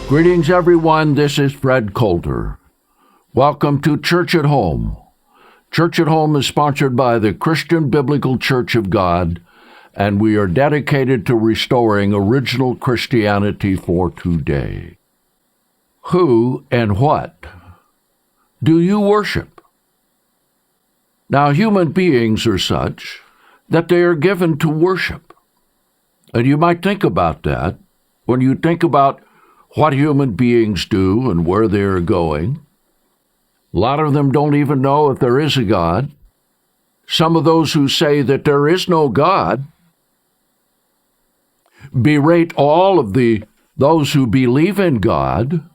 Greetings, everyone. This is Fred Coulter. Welcome to Church at Home. Church at Home is sponsored by the Christian Biblical Church of God, and we are dedicated to restoring original Christianity for today. Who and what do you worship? Now, human beings are such that they are given to worship. And you might think about that when you think about what human beings do and where they are going. A lot of them don't even know if there is a God. Some of those who say that there is no God berate all of those who believe in God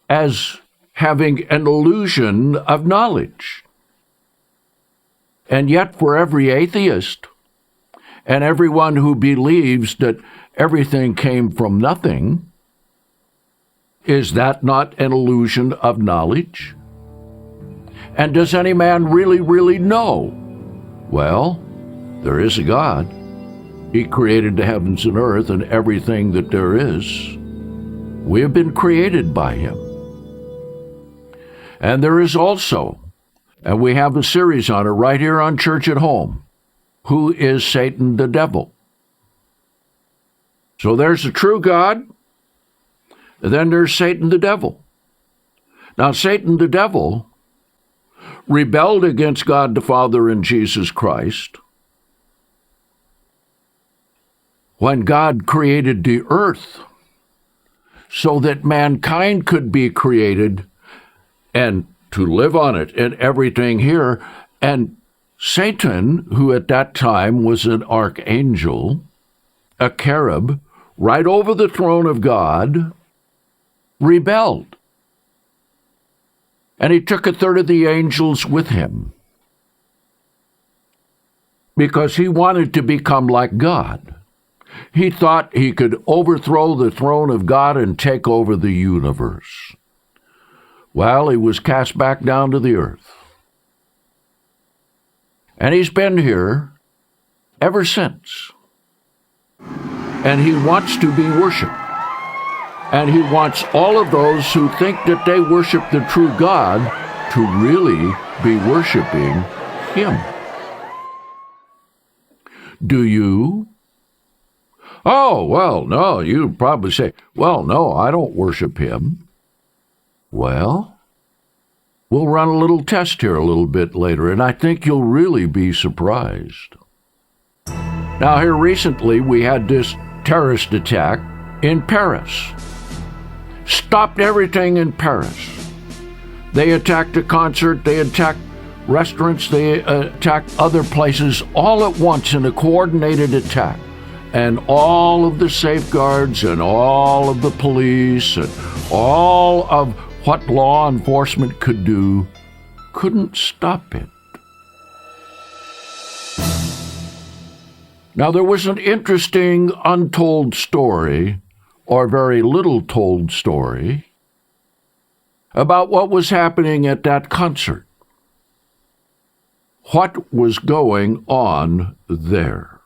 as having an illusion of knowledge. And yet for every atheist and everyone who believes that everything came from nothing, is that not an illusion of knowledge? And does any man really know? Well, there is a God. He created the heavens and earth and everything that there is. We have been created by him. And there is also, and we have a series on it right here on Church at Home, who is Satan the devil. So there's the true God, and then there's Satan the devil. Now, Satan the devil rebelled against God the Father and Jesus Christ when God created the earth so that mankind could be created and to live on it and everything here. And Satan, who at that time was an archangel, a cherub, right over the throne of God, rebelled. And he took a third of the angels with him because he wanted to become like God. He thought he could overthrow the throne of God and take over the universe. Well, he was cast back down to the earth. And he's been here ever since. And he wants to be worshipped. And he wants all of those who think that they worship the true God to really be worshiping him. Do you? Oh, well, no, you'd probably say, well, no, I don't worship him. Well, we'll run a little test here a little bit later, and I think you'll really be surprised. Now, here recently, we had this terrorist attack in Paris. Stopped everything in Paris. They attacked a concert, they attacked restaurants, they attacked other places all at once in a coordinated attack. And all of the safeguards and all of the police and all of what law enforcement could do couldn't stop it. Now, there was an interesting untold story, or very little told story, about what was happening at that concert. What was going on there?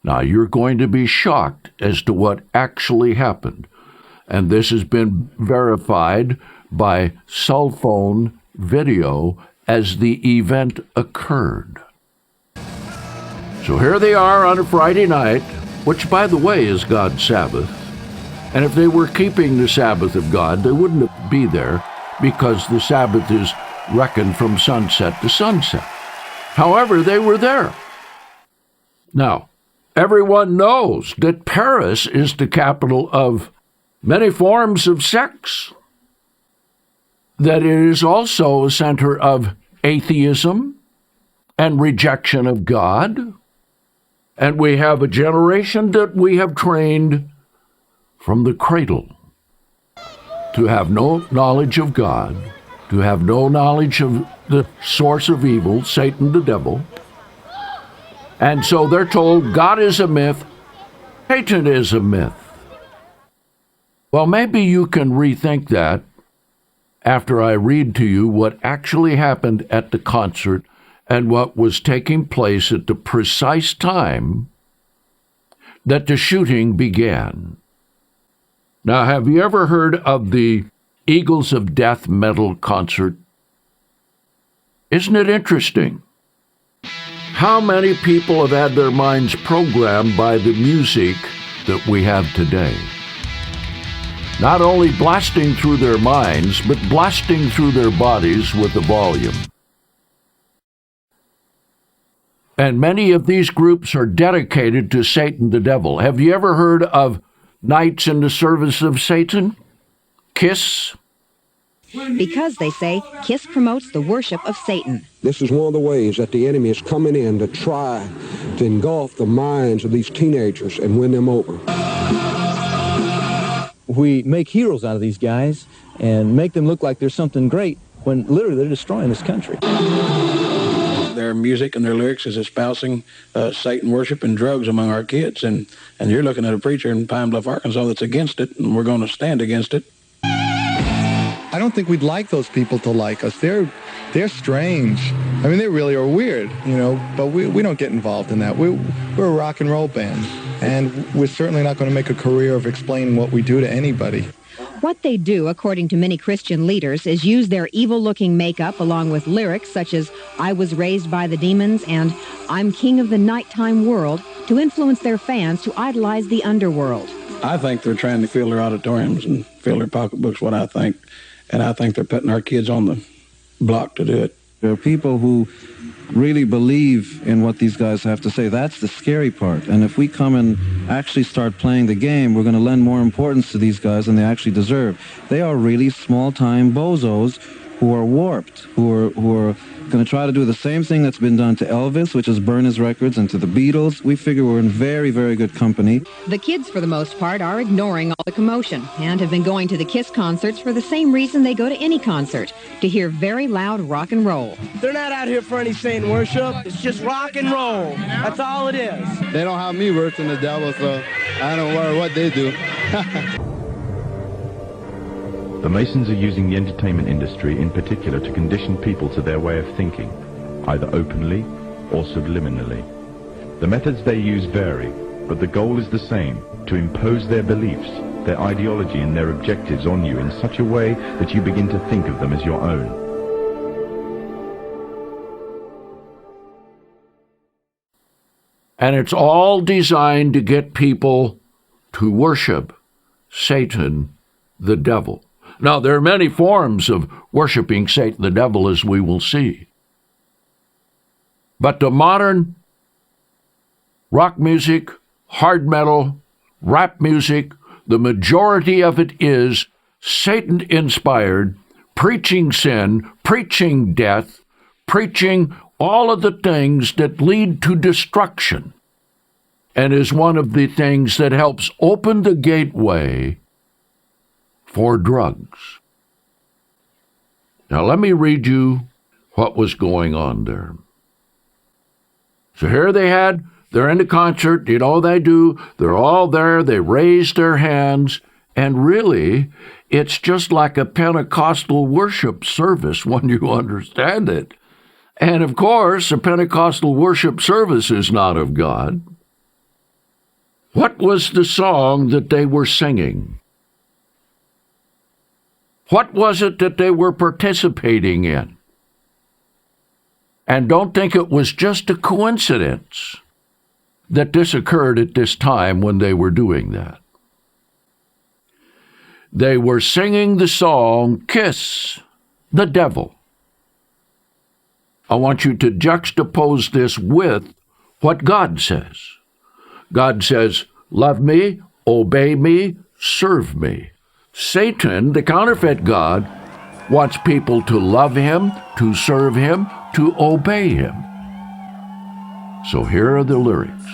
Now, you're going to be shocked as to what actually happened. And this has been verified by cell phone video as the event occurred. So here they are on a Friday night, which, by the way, is God's Sabbath. And if they were keeping the Sabbath of God, they wouldn't be there because the Sabbath is reckoned from sunset to sunset. However, they were there. Now, everyone knows that Paris is the capital of many forms of sex, that it is also a center of atheism and rejection of God. And we have a generation that we have trained from the cradle to have no knowledge of God, to have no knowledge of the source of evil, Satan the devil. And so they're told God is a myth, Satan is a myth. Well, maybe you can rethink that after I read to you what actually happened at the concert and what was taking place at the precise time that the shooting began. Now, have you ever heard of the Eagles of Death metal concert? Isn't it interesting? How many people have had their minds programmed by the music that we have today? Not only blasting through their minds, but blasting through their bodies with the volume. And many of these groups are dedicated to Satan the devil. Have you ever heard of Knights in the Service of Satan? KISS? Because, they say, KISS promotes the worship of Satan. This is one of the ways that the enemy is coming in to try to engulf the minds of these teenagers and win them over. We make heroes out of these guys and make them look like there's something great when literally they're destroying this country. Their music and their lyrics is espousing Satan worship and drugs among our kids, and you're looking at a preacher in Pine Bluff, Arkansas that's against it, and we're going to stand against it. I don't think we'd like those people to like us. They're strange. I mean, they really are weird, but we don't get involved in that. We're a rock and roll band, and we're certainly not going to make a career of explaining what we do to anybody. What they do, according to many Christian leaders, is use their evil-looking makeup along with lyrics such as "I was raised by the demons" and "I'm king of the nighttime world" to influence their fans to idolize the underworld. I think they're trying to fill their auditoriums and fill their pocketbooks, what I think. And I think they're putting our kids on the block to do it. There are people who really believe in what these guys have to say. That's the scary part. And if we come and actually start playing the game, we're going to lend more importance to these guys than they actually deserve. They are really small-time bozos who are warped, who are going to try to do the same thing that's been done to Elvis, which is burn his records, and to the Beatles. We figure we're in very, very good company. The kids, for the most part, are ignoring all the commotion and have been going to the KISS concerts for the same reason they go to any concert, to hear very loud rock and roll. They're not out here for any Satan worship. It's just rock and roll. That's all it is. They don't have me worshiping the devil, so I don't worry what they do. The Masons are using the entertainment industry in particular to condition people to their way of thinking, either openly or subliminally. The methods they use vary, but the goal is the same: to impose their beliefs, their ideology and their objectives on you in such a way that you begin to think of them as your own. And it's all designed to get people to worship Satan the devil. Now, there are many forms of worshiping Satan the devil, as we will see. But the modern rock music, hard metal, rap music, the majority of it is Satan-inspired, preaching sin, preaching death, preaching all of the things that lead to destruction, and is one of the things that helps open the gateway for drugs. Now let me read you what was going on there. So here they're in the concert, they're all there, they raise their hands, and really, it's just like a Pentecostal worship service when you understand it. And of course, a Pentecostal worship service is not of God. What was the song that they were singing? What was it that they were participating in? And don't think it was just a coincidence that this occurred at this time when they were doing that. They were singing the song, "Kiss the Devil." I want you to juxtapose this with what God says. God says, "Love me, obey me, serve me." Satan, the counterfeit God, wants people to love him, to serve him, to obey him. So here are the lyrics.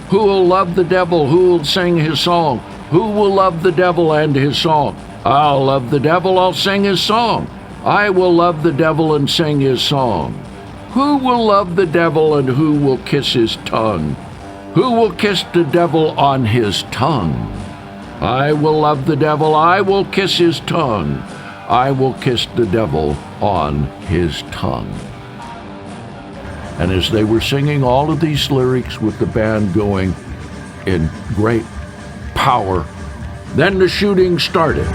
Who will love the devil? Who will sing his song? Who will love the devil and his song? I'll love the devil, I'll sing his song. I will love the devil and sing his song. Who will love the devil and who will kiss his tongue? Who will kiss the devil on his tongue? I will love the devil, I will kiss his tongue. I will kiss the devil on his tongue. And as they were singing all of these lyrics with the band going in great power, Then the shooting started.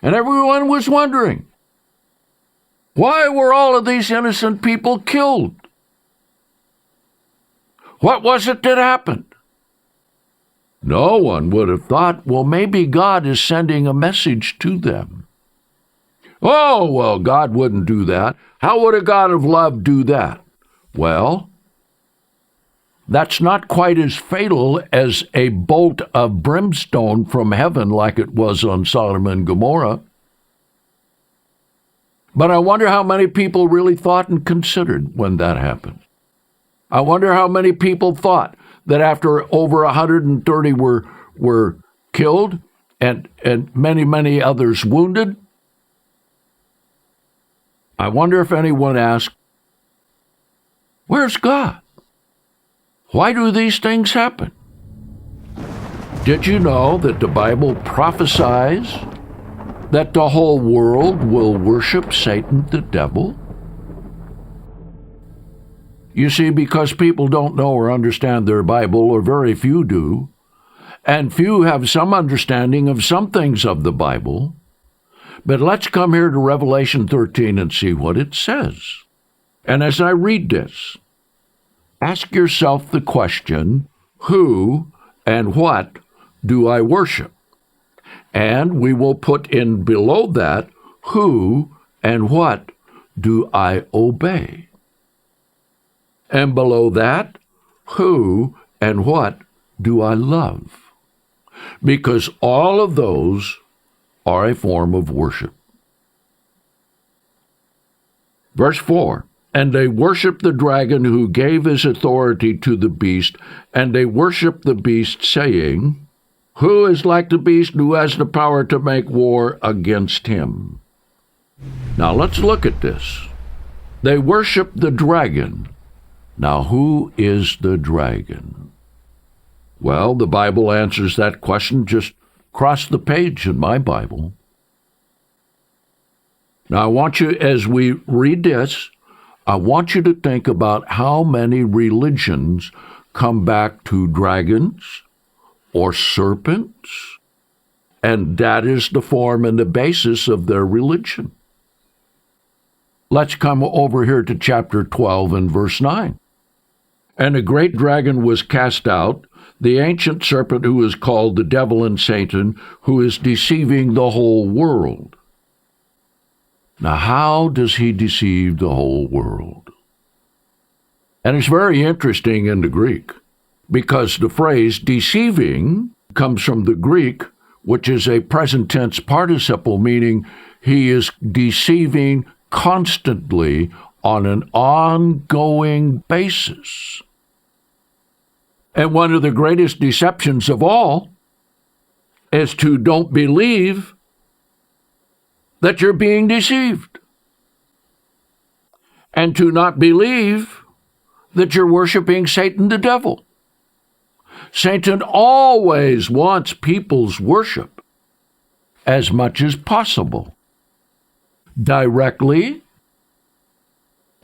And everyone was wondering, why were all of these innocent people killed? What was it that happened? No one would have thought, well, maybe God is sending a message to them. Oh, well, God wouldn't do that. How would a God of love do that? Well, that's not quite as fatal as a bolt of brimstone from heaven like it was on Sodom and Gomorrah. But I wonder how many people really thought and considered when that happened. I wonder how many people thought that after over 130 were killed and many, many others wounded. I wonder if anyone asked, where's God? Why do these things happen? Did you know that the Bible prophesies that the whole world will worship Satan the devil? You see, because people don't know or understand their Bible, or very few do, and few have some understanding of some things of the Bible. But let's come here to Revelation 13 and see what it says. And as I read this, ask yourself the question, who and what do I worship? And we will put in below that, who and what do I obey? And below that, who and what do I love? Because all of those are a form of worship. Verse 4, and they worship the dragon who gave his authority to the beast, and they worship the beast, saying, who is like the beast, who has the power to make war against him? Now let's look at this. They worship the dragon. Now, who is the dragon? Well, the Bible answers that question just across the page in my Bible. Now, I want you, as we read this, I want you to think about how many religions come back to dragons or serpents, and that is the form and the basis of their religion. Let's come over here to chapter 12 and verse 9. And a great dragon was cast out, the ancient serpent who is called the devil and Satan, who is deceiving the whole world. Now, how does he deceive the whole world? And it's very interesting in the Greek, because the phrase deceiving comes from the Greek, which is a present tense participle, meaning he is deceiving constantly on an ongoing basis. And one of the greatest deceptions of all is to don't believe that you're being deceived, and to not believe that you're worshiping Satan the devil. Satan always wants people's worship as much as possible, directly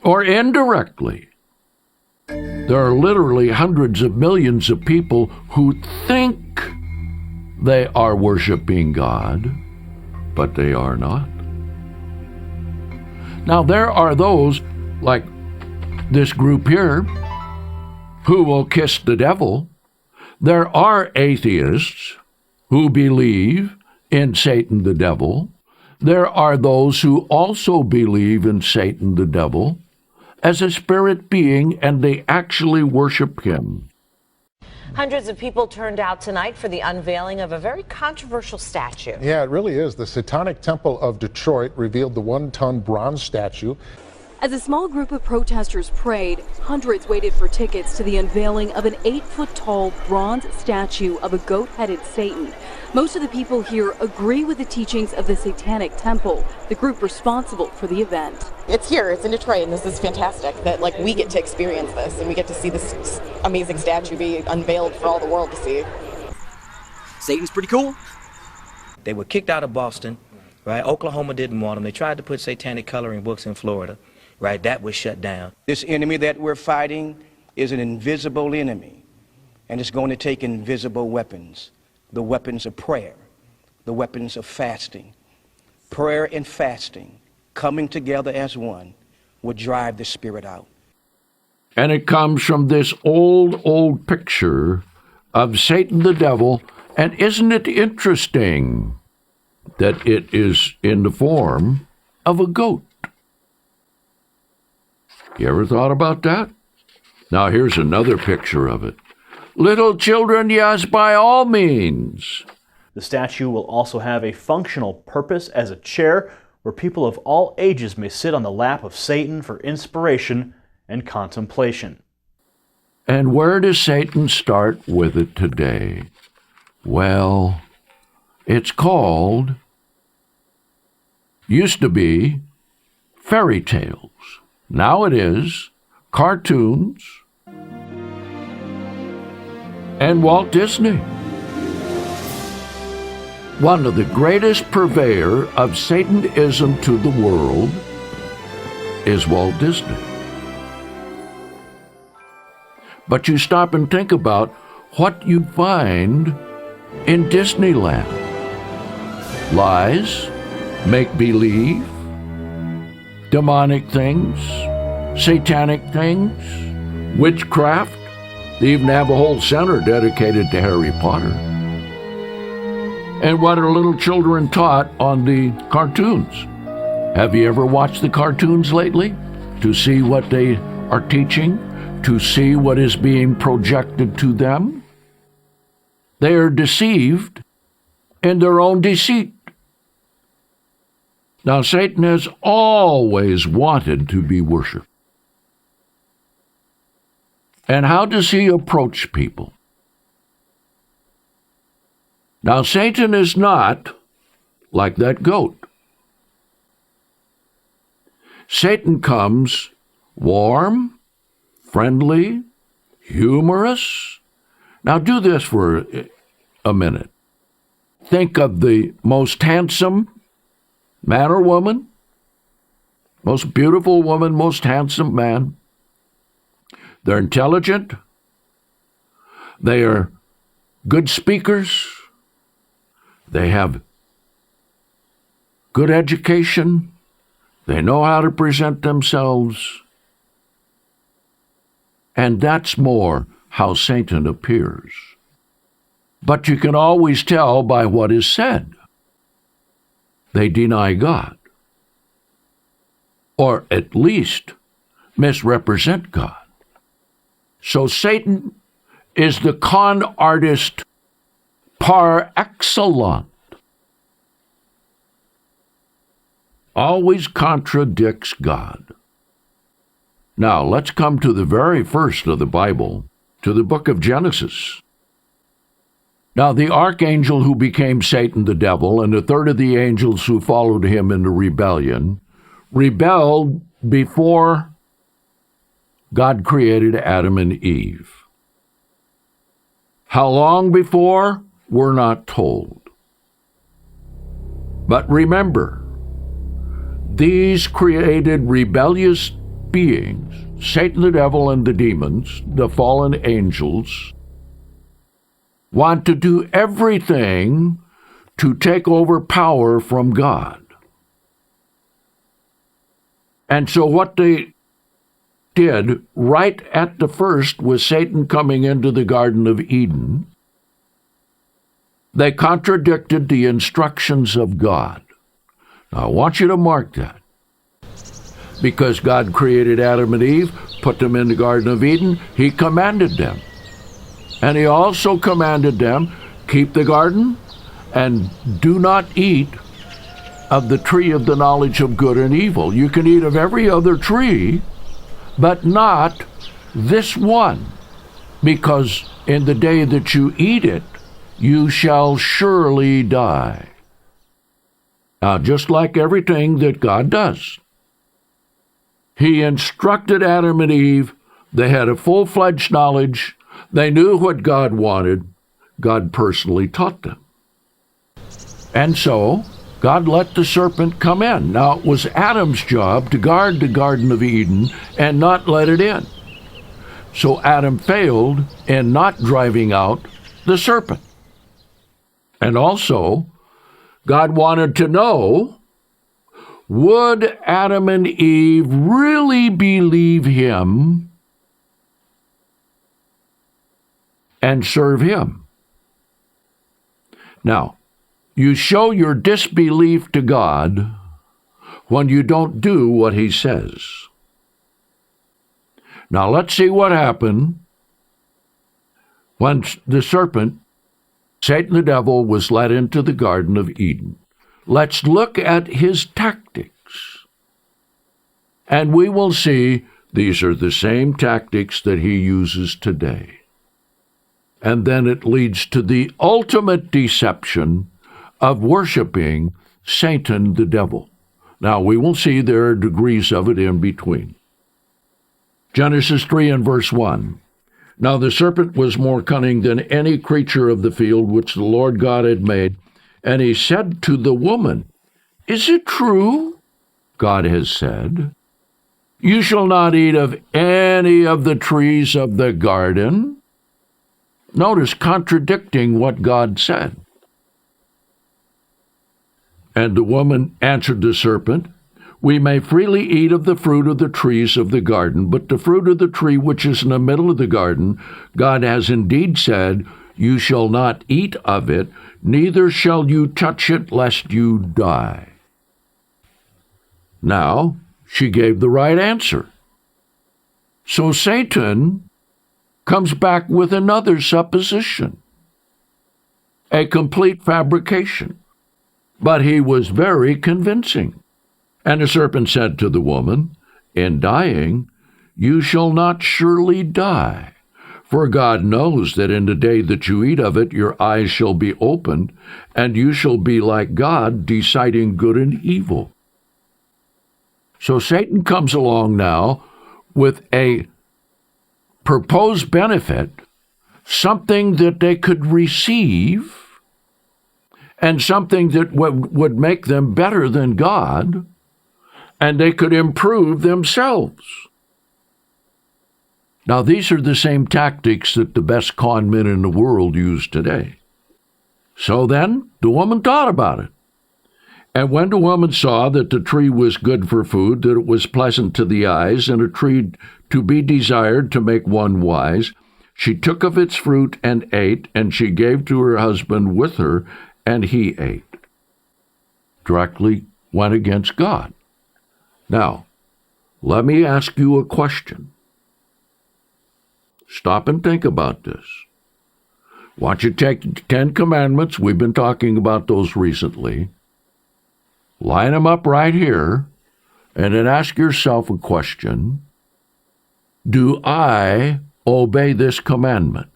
or indirectly. There are literally hundreds of millions of people who think they are worshiping God, but they are not. Now, there are those, like this group here, who will kiss the devil. There are atheists who believe in Satan the devil. There are those who also believe in Satan the devil as a spirit being, and they actually worship him. Hundreds of people turned out tonight for the unveiling of a very controversial statue. Yeah, it really is. The Satanic Temple of Detroit revealed the one-ton bronze statue. As a small group of protesters prayed, hundreds waited for tickets to the unveiling of an 8-foot-tall bronze statue of a goat-headed Satan. Most of the people here agree with the teachings of the Satanic Temple, the group responsible for the event. It's here, it's in Detroit, and this is fantastic that we get to experience this and we get to see this amazing statue be unveiled for all the world to see. Satan's pretty cool. They were kicked out of Boston, right? Oklahoma didn't want them. They tried to put satanic coloring books in Florida, right? That was shut down. This enemy that we're fighting is an invisible enemy, and it's going to take invisible weapons, the weapons of prayer, the weapons of fasting. Prayer and fasting, coming together as one, will drive the spirit out. And it comes from this old picture of Satan the devil. And isn't it interesting that it is in the form of a goat? You ever thought about that? Now here's another picture of it. Little children, yes, by all means. The statue will also have a functional purpose as a chair where people of all ages may sit on the lap of Satan for inspiration and contemplation. And where does Satan start with it today? Well, it's called, used to be, fairy tales. Now it is cartoons and Walt Disney. One of the greatest purveyor of Satanism to the world is Walt Disney. But you stop and think about what you find in Disneyland. Lies, make-believe, demonic things, satanic things, witchcraft. They even have a whole center dedicated to Harry Potter. And what are little children taught on the cartoons? Have you ever watched the cartoons lately to see what they are teaching, to see what is being projected to them? They are deceived in their own deceit. Now, Satan has always wanted to be worshipped. And how does he approach people? Now, Satan is not like that goat. Satan comes warm, friendly, humorous. Now, do this for a minute. Think of the most handsome man or woman, most beautiful woman, most handsome man. They're intelligent. They are good speakers. They have good education. They know how to present themselves. And that's more how Satan appears. But you can always tell by what is said. They deny God, or at least misrepresent God. So Satan is the con artist par excellence. Always contradicts God. Now, let's come to the very first of the Bible, to the book of Genesis. Now, the archangel who became Satan the devil and a third of the angels who followed him in the rebellion rebelled before God created Adam and Eve. How long before? We're not told. But remember, these created rebellious beings, Satan the devil and the demons, the fallen angels, want to do everything to take over power from God. And so what they did right at the first with Satan coming into the Garden of Eden, they contradicted the instructions of God. Now, I want you to mark that. Because God created Adam and Eve, put them in the Garden of Eden, he commanded them. And he also commanded them, keep the garden and do not eat of the tree of the knowledge of good and evil. You can eat of every other tree, but not this one, because in the day that you eat it, you shall surely die. Now, just like everything that God does, he instructed Adam and Eve. They had a full-fledged knowledge. They knew what God wanted. God personally taught them. And so, God let the serpent come in. Now, it was Adam's job to guard the Garden of Eden and not let it in. So Adam failed in not driving out the serpent. And also, God wanted to know, would Adam and Eve really believe him and serve him? Now, you show your disbelief to God when you don't do what he says. Now, let's see what happened when the serpent, Satan the devil, was led into the Garden of Eden. Let's look at his tactics. And we will see these are the same tactics that he uses today. And then it leads to the ultimate deception of worshiping Satan the devil. Now, we will see there are degrees of it in between. Genesis 3 and verse 1. Now the serpent was more cunning than any creature of the field which the Lord God had made. And he said to the woman, Is it true, God has said, you shall not eat of any of the trees of the garden? Notice, contradicting what God said. And the woman answered the serpent, We may freely eat of the fruit of the trees of the garden, but the fruit of the tree which is in the middle of the garden, God has indeed said, You shall not eat of it, neither shall you touch it, lest you die. Now, she gave the right answer. So Satan comes back with another supposition, a complete fabrication. But he was very convincing. And the serpent said to the woman, In dying, you shall not surely die. For God knows that in the day that you eat of it, your eyes shall be opened, and you shall be like God, deciding good and evil. So Satan comes along now with a proposed benefit, something that they could receive, and something that would make them better than God, and they could improve themselves. Now, these are the same tactics that the best con men in the world use today. So then, the woman thought about it. And when the woman saw that the tree was good for food, that it was pleasant to the eyes, and a tree to be desired to make one wise, she took of its fruit and ate, and she gave to her husband with her, and he ate. Directly went against God. Now, let me ask you a question. Stop and think about this. Why don't you take the 10 Commandments, we've been talking about those recently, line them up right here, and then ask yourself a question. Do I obey this commandment?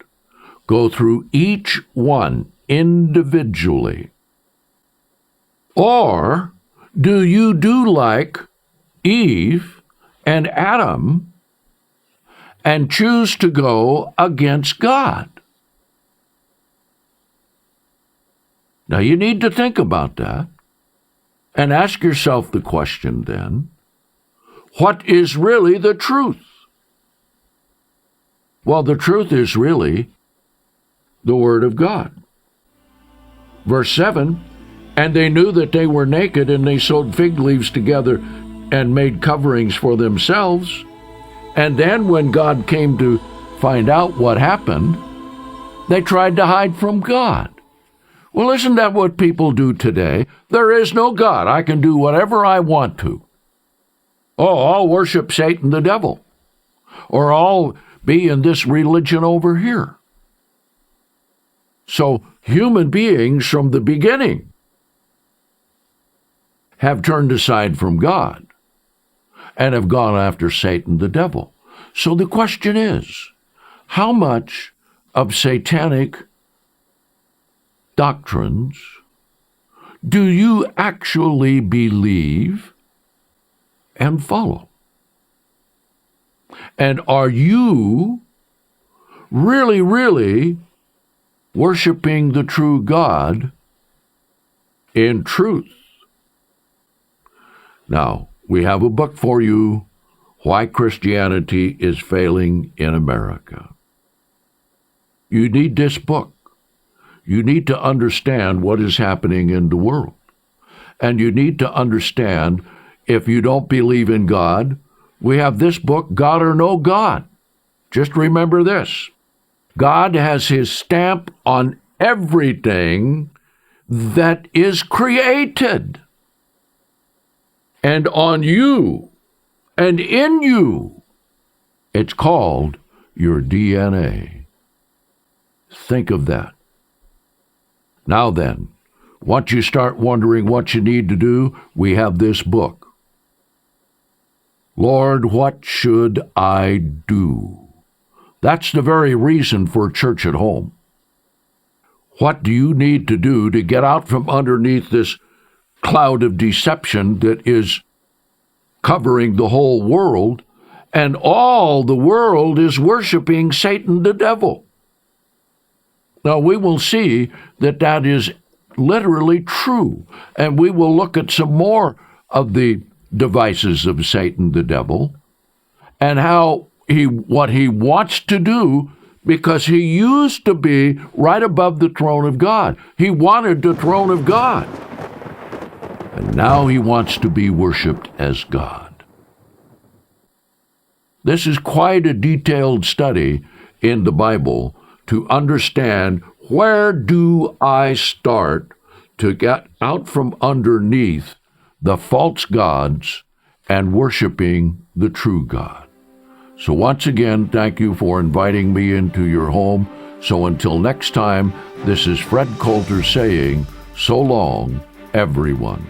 Go through each one individually. Or do you do like Eve and Adam and choose to go against God? Now you need to think about that and ask yourself the question then, what is really the truth? Well, the truth is really the Word of God. Verse 7, And they knew that they were naked, and they sewed fig leaves together and made coverings for themselves. And then when God came to find out what happened, they tried to hide from God. Well, isn't that what people do today? There is no God. I can do whatever I want to. Oh, I'll worship Satan the devil. Or I'll be in this religion over here. So human beings from the beginning have turned aside from God and have gone after Satan the devil. So the question is, how much of satanic doctrines do you actually believe and follow? And are you really worshiping the true God in truth? Now, we have a book for you, why Christianity is failing in America. You need this book. You need to understand what is happening in the world. And you need to understand, if you don't believe in God, we have this book, God or No God. Just remember this. God has his stamp on everything that is created. And on you and in you. It's called your DNA. Think of that. Now then, once you start wondering what you need to do, we have this book. Lord, what should I do? That's the very reason for Church at Home. What do you need to do to get out from underneath this cloud of deception that is covering the whole world, and all the world is worshiping Satan the devil? Now, we will see that that is literally true, and we will look at some more of the devices of Satan the devil and what he wants to do, because he used to be right above the throne of God. He wanted the throne of God, and now he wants to be worshipped as God. This is quite a detailed study in the Bible to understand, where do I start to get out from underneath the false gods and worshiping the true God. So once again, thank you for inviting me into your home. So until next time, this is Fred Coulter saying, so long, everyone.